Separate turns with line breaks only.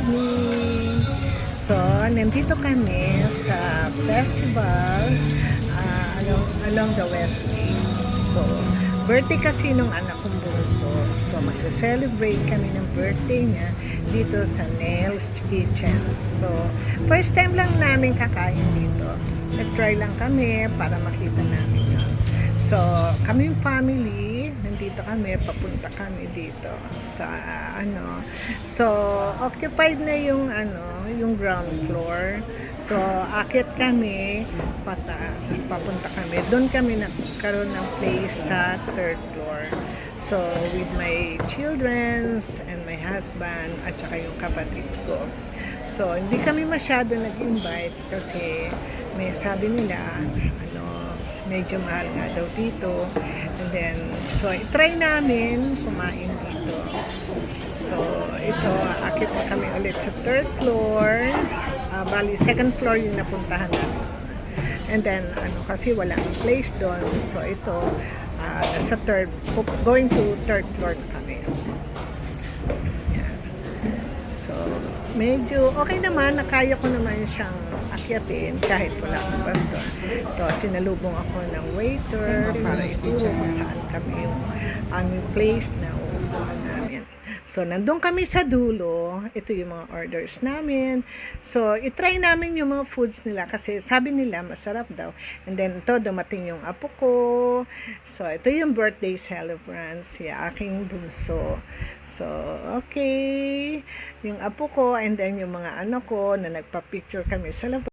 evening. So, nandito kami sa festival along the West Gate. So, birthday kasi nung anak kong bunso. So, magsa-celebrate kami ng birthday niya dito sa Nails Kitchen. So, first time lang namin kakain dito. Nag-try lang kami para makita namin yun. So, kami family, nandito kami, papunta kami dito sa So, occupied na yung yung ground floor. So, akit kami, papunta kami. Doon kami nagkaroon ng place sa third floor. So, with my childrens and my husband at saka yung kapatid ko. So, hindi kami masyado nag-invite kasi may sabi nila, medyo mahal nga daw dito. And then, so, try namin kumain dito. So, ito, akit na kami ulit sa third floor. Bali, second floor yung napuntahan namin. And then, kasi walang place doon. So, ito, nasa going to third floor na kami. Yan. So, medyo okay naman, nakaya ko naman siyang akyatin kahit wala akong baston. Ito, sinalubong ako ng waiter para ituro kung saan kami yung aming place na uupuan namin. So, nandun kami sa dulo. Ito yung mga orders namin. So, itry namin yung mga foods nila kasi sabi nila masarap daw. And then, ito, dumating yung apo ko. So, ito yung birthday celebrants, yung aking bunso. So, okay. Yung apo ko and then yung mga anak ko na nagpa-picture kami sa labas.